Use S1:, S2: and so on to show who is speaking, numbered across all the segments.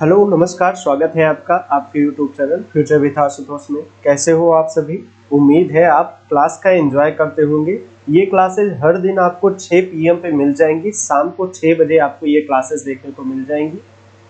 S1: Hello नमस्कार, स्वागत है आपका आपके YouTube channel future with Ashutosh में। कैसे हो आप सभी? उम्मीद है आप क्लास का एंजॉय करते होंगे। ये क्लासेस हर दिन आपको 6 PM पे मिल जाएंगी। शाम को 6 बजे आपको ये क्लासेस देखने को मिल जाएंगी।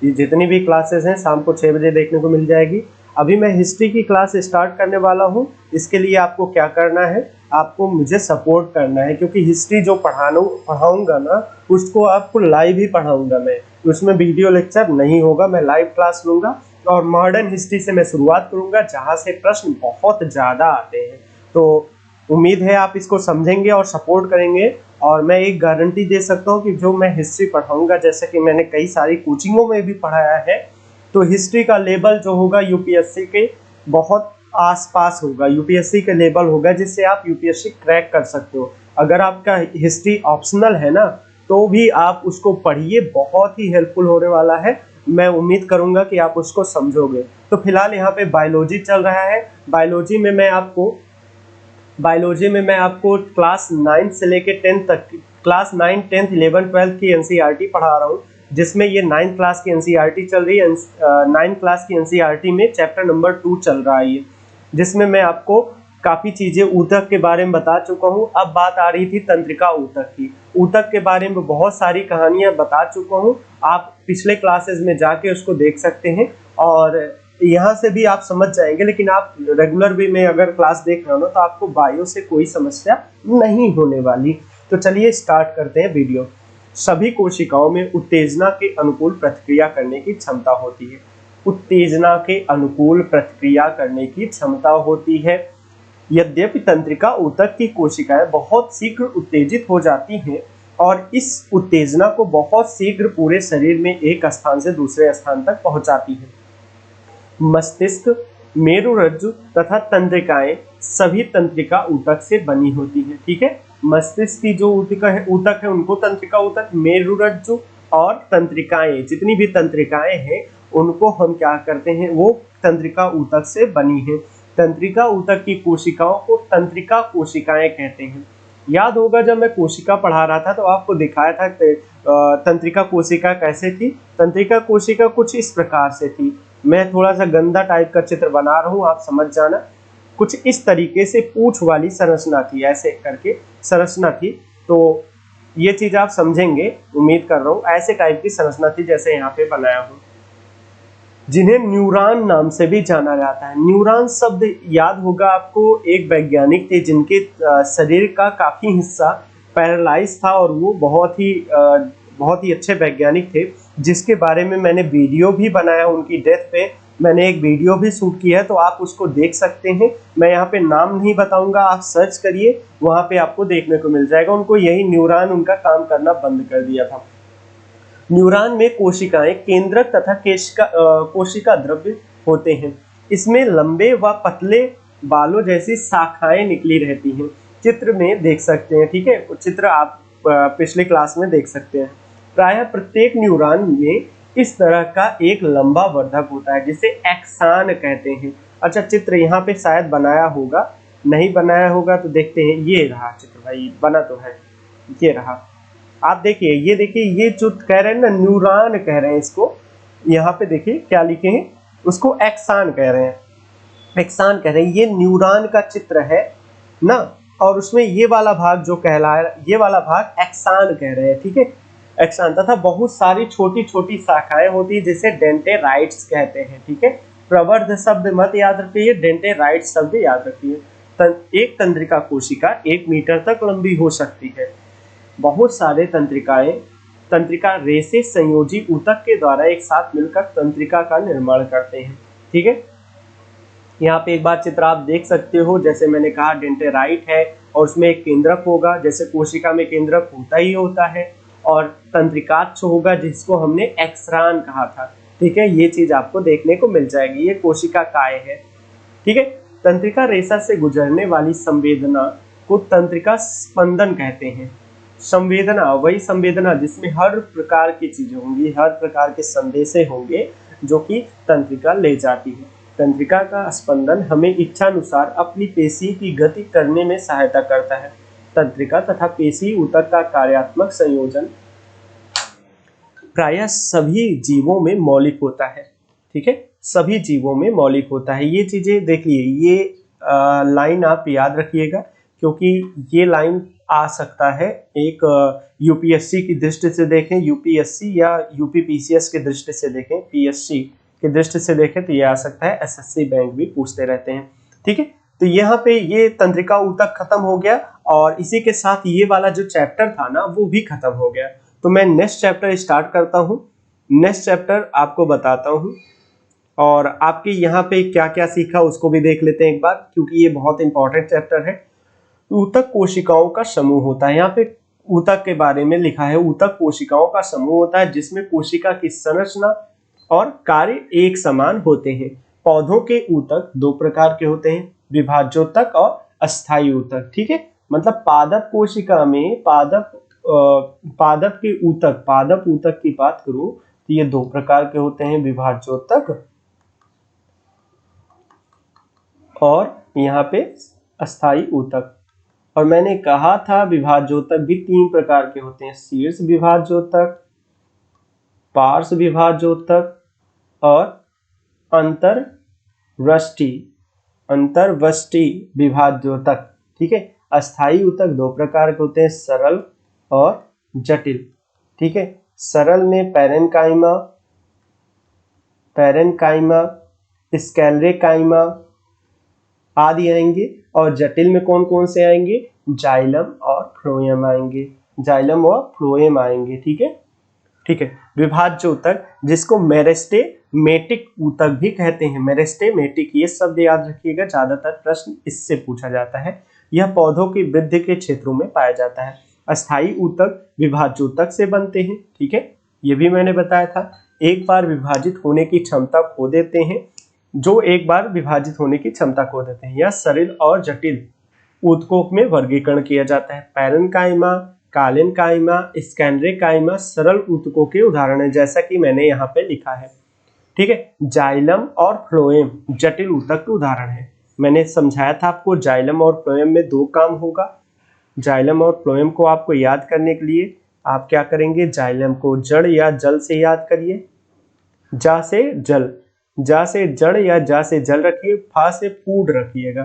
S1: ये जितनी भी क्लासेस हैं शाम को 6 बजे देखने को मिल जाएगी। अभी मैं हिस्ट्री की क्लास स्टार्ट करने वाला हूँ। इसके लिए आपको क्या करना है, आपको मुझे सपोर्ट करना है, क्योंकि हिस्ट्री जो पढ़ाऊंगा ना उसको आपको लाइव ही पढ़ाऊंगा मैं। उसमें वीडियो लेक्चर नहीं होगा, मैं लाइव क्लास लूंगा और मॉडर्न हिस्ट्री से मैं शुरुआत करूंगा जहां से प्रश्न बहुत ज़्यादा आते हैं। तो उम्मीद है आप इसको समझेंगे और सपोर्ट करेंगे। और मैं एक गारंटी दे सकता हूँ कि जो मैं हिस्ट्री पढ़ाऊंगा, जैसे कि मैंने कई सारी कोचिंगों में भी पढ़ाया है, तो हिस्ट्री का लेवल जो होगा यूपीएससी के बहुत आसपास होगा, यूपीएससी का लेवल होगा जिससे आप यूपीएससी क्रैक कर सकते हो। अगर आपका हिस्ट्री ऑप्शनल है ना, तो भी आप उसको पढ़िए, बहुत ही हेल्पफुल होने वाला है। मैं उम्मीद करूंगा कि आप उसको समझोगे। तो फिलहाल यहाँ पे बायोलॉजी चल रहा है। बायोलॉजी में मैं आपको क्लास 9 से लेके 10 तक, क्लास 9, 10, 11, 12 की एनसीईआरटी पढ़ा रहा हूँ, जिसमें ये 9th क्लास की एनसीईआरटी चल रही है। 9th क्लास की एनसीईआरटी में चैप्टर नंबर 2 चल रहा है ये, जिसमें मैं आपको काफ़ी चीज़ें ऊतक के बारे में बता चुका हूँ। अब बात आ रही थी तंत्रिका ऊतक की। ऊतक के बारे में बहुत सारी कहानियाँ बता चुका हूँ, आप पिछले क्लासेस में जाके उसको देख सकते हैं और यहाँ से भी आप समझ जाएंगे। लेकिन आप रेगुलर वे में अगर क्लास देख रहे हो ना, तो आपको बायो से कोई समस्या नहीं होने वाली। तो चलिए स्टार्ट करते हैं वीडियो। सभी कोशिकाओं में उत्तेजना के अनुकूल प्रतिक्रिया करने की क्षमता होती है। उत्तेजना के अनुकूल प्रतिक्रिया करने की क्षमता होती है। यद्यपि तंत्रिका ऊतक की कोशिकाएं बहुत शीघ्र उत्तेजित हो जाती हैं और इस उत्तेजना को बहुत शीघ्र पूरे शरीर में एक स्थान से दूसरे स्थान तक पहुंचाती है। मस्तिष्क, मेरुरज्जु तथा तंत्रिकाएं सभी तंत्रिका ऊतक से बनी होती हैं। ठीक है, मस्तिष्क की जो ऊतक है उनको तंत्रिका ऊतक, मेरुरज्जु और तंत्रिकाएं, जितनी भी तंत्रिकाएं हैं उनको हम क्या करते हैं, वो तंत्रिका ऊतक से बनी है। तंत्रिका ऊतक की कोशिकाओं को तंत्रिका कोशिकाएं कहते हैं। याद होगा जब मैं कोशिका पढ़ा रहा था तो आपको दिखाया था तंत्रिका कोशिका कैसे थी। तंत्रिका कोशिका कुछ इस प्रकार से थी। मैं थोड़ा सा गंदा टाइप का चित्र बना रहा हूँ, आप समझ जाना। कुछ इस तरीके से पूंछ वाली संरचना थी, ऐसे करके संरचना थी। तो ये चीज आप समझेंगे, उम्मीद कर रहा हूँ। ऐसे टाइप की संरचना थी जैसे यहाँ पे बनाया हूँ, जिन्हें न्यूरॉन नाम से भी जाना जाता है। न्यूरॉन शब्द याद होगा आपको, एक वैज्ञानिक थे जिनके शरीर का काफी हिस्सा पैरालाइज था और वो बहुत ही अच्छे वैज्ञानिक थे, जिसके बारे में मैंने वीडियो भी बनाया। उनकी डेथ पे मैंने एक वीडियो भी शूट किया है, तो आप उसको देख सकते हैं। मैं यहाँ पे नाम नहीं बताऊंगा, आप सर्च करिए, वहाँ पे आपको देखने को मिल जाएगा। उनको यही न्यूरॉन उनका काम करना बंद कर दिया था। न्यूरॉन में कोशिकाएं केंद्रक तथा कोशिका द्रव्य होते हैं। इसमें लंबे व पतले बालों जैसी शाखाएं निकली रहती हैं। चित्र में देख सकते हैं, ठीक है, चित्र आप पिछले क्लास में देख सकते हैं। प्रायः प्रत्येक न्यूरॉन में इस तरह का एक लंबा वर्धक होता है जिसे एक्सान कहते हैं। अच्छा, चित्र यहाँ पे शायद बनाया होगा, नहीं बनाया होगा तो देखते हैं। ये रहा चित्र भाई, बना तो है, ये रहा। आप देखिए, ये देखिए, ये जो कह रहे हैं ना, न्यूरॉन कह रहे हैं इसको। यहाँ पे देखिए क्या लिखे हैं, उसको एक्सान कह रहे हैं। एक्सान कह रहे हैं, ये न्यूरॉन का चित्र है ना, और उसमें ये वाला भाग जो कहलाए, ये वाला भाग एक्सान कह रहे हैं। ठीक है, एक्सान तथा बहुत सारी छोटी छोटी शाखाएं होती है जिसे डेंटेराइट्स कहते हैं। ठीक है, प्रवर्ध शब्द मत याद रखिए, डेंटेराइट्स शब्द याद रखिए। एक तंत्रिका कोशिका 1 मीटर तक लंबी हो सकती है। बहुत सारे तंत्रिका रेशे संयोजी ऊतक के द्वारा एक साथ मिलकर तंत्रिका का निर्माण करते हैं। ठीक है, यहाँ पे एक बार चित्र आप देख सकते हो, जैसे मैंने कहा डेंटेराइट है और उसमें एक केंद्रक होगा, जैसे कोशिका में केंद्रक होता ही होता है, और तंत्रिकाक्ष होगा जिसको हमने एक्सरान कहा था। ठीक है, ये चीज आपको देखने को मिल जाएगी। ये कोशिका काय है। ठीक है, तंत्रिका रेशा से गुजरने वाली संवेदना को तंत्रिका स्पंदन कहते हैं। संवेदना, वही संवेदना जिसमें हर प्रकार की चीजें होंगी, हर प्रकार के संदेशे होंगे जो कि तंत्रिका ले जाती है। तंत्रिका का स्पंदन हमें इच्छानुसार अपनी पेशी की गति करने में सहायता करता है। तंत्रिका तथा पेशी ऊतक का कार्यात्मक संयोजन प्रायः सभी जीवों में मौलिक होता है, ठीक है, सभी जीवों में मौलिक होता है। ये चीजें देखिए, ये लाइन आप याद रखिएगा, क्योंकि ये लाइन आ सकता है एक यूपीएससी की दृष्टि से देखें, यूपीएससी या यूपीपीसीएस की दृष्टि से देखें, पीएससी की दृष्टि से देखें तो ये आ सकता है, एसएससी बैंक भी पूछते रहते हैं, ठीक है। तो यहाँ पे ये तंत्रिका ऊतक खत्म हो गया और इसी के साथ ये वाला जो चैप्टर था ना वो भी खत्म हो गया। तो मैं नेक्स्ट चैप्टर स्टार्ट करता हूँ, नेक्स्ट चैप्टर आपको बताता हूँ और आपके यहाँ पे क्या क्या सीखा उसको भी देख लेते हैं एक बार, क्योंकि ये बहुत इंपॉर्टेंट चैप्टर है। ऊतक कोशिकाओं का समूह होता है, यहाँ पे ऊतक के बारे में लिखा है, ऊतक कोशिकाओं का समूह होता है जिसमें कोशिका की संरचना और कार्य एक समान होते हैं। पौधों के ऊतक दो प्रकार के होते हैं, विभाज्योतक और अस्थायी ऊतक, ठीक है। मतलब पादप कोशिका में पादप के ऊतक, पादप ऊतक की बात करूं तो ये दो प्रकार के होते हैं, विभाज्योतक और यहाँ पे अस्थायी ऊतक। और मैंने कहा था विभाज्योतक भी तीन प्रकार के होते हैं, शीर्ष विभाज्योतक, पार्श्व विभाज्योतक और अंतर्वष्टि विभाज्योतक, ठीक है। अस्थायी ऊतक दो प्रकार के होते हैं, सरल और जटिल, ठीक है। सरल में पैरेन्काइमा, स्क्लेरेकाइमा आदि आएंगे और जटिल में कौन कौन से आएंगे, जाइलम और फ्लोएम आएंगे, जाइलम और फ्लोएम आएंगे, ठीक है, ठीक है। विभाज्य ऊतक जिसको मेरिस्टेमेटिक ऊतक भी कहते हैं, मेरिस्टेमेटिक ये शब्द याद रखिएगा, ज्यादातर प्रश्न इससे पूछा जाता है। यह पौधों की वृद्धि के क्षेत्रों में पाया जाता है। अस्थायी ऊतक विभाज्य ऊतक से बनते हैं, ठीक है, ये भी मैंने बताया था। एक बार विभाजित होने की क्षमता खो देते हैं, जो एक बार विभाजित होने की क्षमता खो देते हैं। यह सरल और जटिल ऊतकों में वर्गीकरण किया जाता है। पैरेन्काइमा, कालेन्काइमा, स्क्लेरेकाइमा सरल ऊतकों के उदाहरण है, जैसा कि मैंने यहाँ पे लिखा है, ठीक है। जाइलम और फ्लोएम जटिल ऊतक के उदाहरण है। मैंने समझाया था आपको, जाइलम और फ्लोएम में दो काम होगा। जाइलम और फ्लोएम को आपको याद करने के लिए आप क्या करेंगे, जाइलम को जड़ या जल से याद करिए, जा से जल, जा से जड़ या जा से जल रखिए, फा से फूड रखिएगा,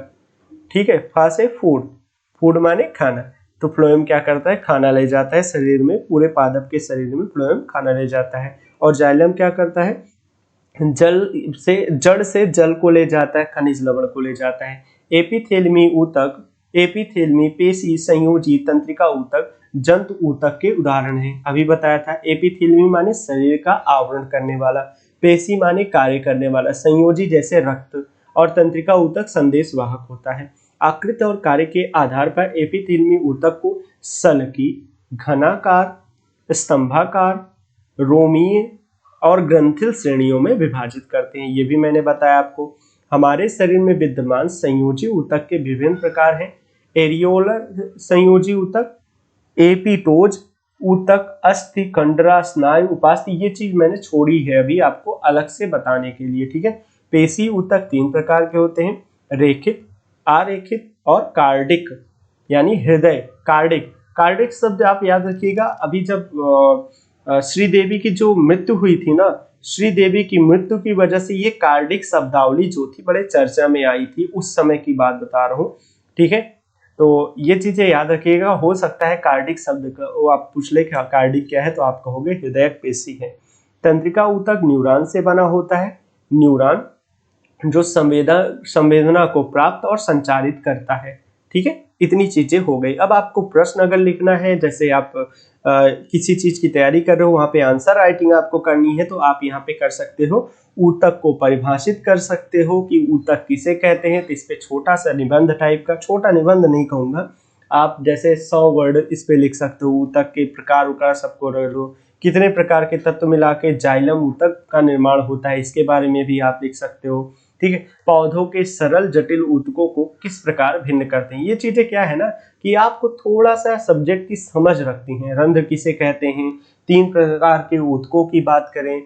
S1: ठीक है, फा से फूड, फूड माने खाना। तो फ्लोएम क्या करता है, खाना ले जाता है शरीर में, पूरे पादप के शरीर में फ्लोएम खाना ले जाता है। और जाइलम क्या करता है, जड़ से जल को ले जाता है, खनिज लवण को ले जाता है। एपिथेलमी ऊतक, एपिथेलमी पेशी संयोजी तंत्रिका ऊतक जंतु ऊतक के उदाहरण हैं। अभी बताया था, एपिथेलमी माने शरीर का आवरण करने वाला, पेशी माने कार्य करने वाला, संयोजी जैसे रक्त, और तंत्रिका ऊतक संदेश वाहक होता है। आकृति और कार्य के आधार पर एपिथेलमी ऊतक को सनकी, घनाकार, स्तंभाकार, रोमीय और ग्रंथिल श्रेणियों में विभाजित करते हैं। ये भी मैंने बताया आपको। हमारे शरीर में विद्यमान संयोजी ऊतक के विभिन्न प्रकार हैं। एरियोलर संयोजी ऊतक, एपिटोज ऊतक, अस्थि, कंडरा, स्नायु, उपास्थि, ये चीज मैंने छोड़ी है अभी आपको अलग से बताने के लिए, ठीक है। पेशी ऊतक तीन प्रकार के होते हैं, रेखित, आरेखित और कार्डिक, यानी हृदय, कार्डिक। कार्डिक शब्द आप याद रखिएगा, अभी जब श्रीदेवी की जो मृत्यु हुई थी ना, श्रीदेवी की मृत्यु की वजह से ये कार्डिक शब्दावली जो थी बड़े चर्चा में आई थी, उस समय की बात बता रहा हूँ, ठीक है। तो ये चीजें याद रखिएगा, हो सकता है कार्डिक शब्द का वो आप पूछ ले कार्डिक क्या है तो आप कहोगे हृदयक पेशी है। तंत्रिका ऊतक न्यूरॉन से बना होता है, न्यूरॉन जो संवेदना को प्राप्त और संचारित करता है, ठीक है। इतनी चीजें हो गई। अब आपको प्रश्न अगर लिखना है, जैसे आप किसी चीज की तैयारी कर रहे हो, वहां पे आंसर राइटिंग आपको करनी है, तो आप यहाँ पे कर सकते हो, ऊतक को परिभाषित कर सकते हो कि ऊतक किसे कहते हैं। तो इस पे छोटा सा निबंध टाइप का, छोटा निबंध नहीं कहूंगा, आप जैसे 100 वर्ड इस पे लिख सकते हो। ऊतक के प्रकार उकार सबको रख लो, कितने प्रकार के तत्व मिला के जाइलम ऊतक का निर्माण होता है, इसके बारे में भी आप लिख सकते हो, ठीक है। पौधों के सरल जटिल ऊतकों को किस प्रकार भिन्न करते हैं, ये चीजें क्या है ना कि आपको थोड़ा सा सब्जेक्ट की समझ रखती हैं। रंध्र किसे कहते हैं, तीन प्रकार के ऊतकों की बात करें,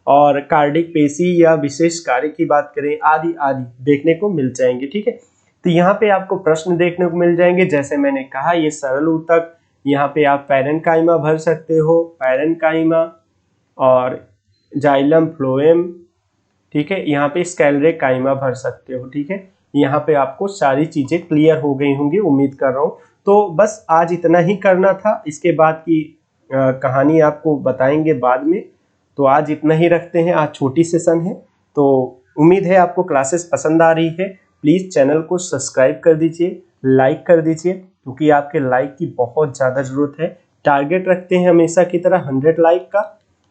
S1: और कार्डिक पेशी या विशेष कार्य की बात करें, आदि आदि देखने को मिल जाएंगे, ठीक है। तो यहाँ पे आपको प्रश्न देखने को मिल जाएंगे, जैसे मैंने कहा ये सरल ऊतक, यहाँ पे आप पैरेन्काइमा भर सकते हो, पैरेन्काइमा, और जाइलम फ्लोएम, ठीक है। यहाँ पे स्कैलरे काइमा भर सकते हो, ठीक है। यहाँ पे आपको सारी चीजें क्लियर हो गई होंगी उम्मीद कर रहा हूँ। तो बस आज इतना ही करना था, इसके बाद की कहानी आपको बताएंगे बाद में। तो आज इतना ही रखते हैं, आज छोटी सेशन है। तो उम्मीद है आपको क्लासेस पसंद आ रही है। प्लीज चैनल को सब्सक्राइब कर दीजिए, लाइक कर दीजिए, क्योंकि आपके लाइक की बहुत ज़्यादा ज़रूरत है। टारगेट रखते हैं हमेशा की तरह 100 लाइक का।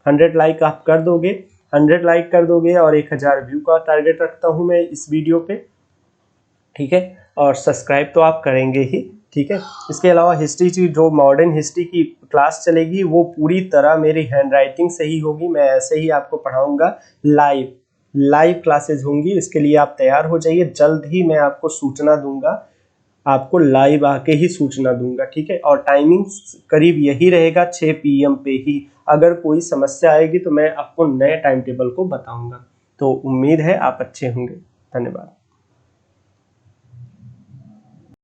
S1: 100 लाइक आप कर दोगे, 100 लाइक कर दोगे और 1000 व्यू का टारगेट रखता हूं मैं इस वीडियो पे, ठीक है। और सब्सक्राइब तो आप करेंगे ही, ठीक है। इसके अलावा हिस्ट्री की जो मॉडर्न हिस्ट्री की क्लास चलेगी वो पूरी तरह मेरी हैंडराइटिंग से ही होगी। मैं ऐसे ही आपको पढ़ाऊंगा, लाइव क्लासेज होंगी। इसके लिए आप तैयार हो जाइए, जल्द ही मैं आपको सूचना दूंगा, आपको लाइव आके ही सूचना दूंगा, ठीक है। और टाइमिंग करीब यही रहेगा 6 PM पे ही। अगर कोई समस्या आएगी तो मैं आपको नए टाइम टेबल को बताऊंगा। तो उम्मीद है आप अच्छे होंगे। धन्यवाद।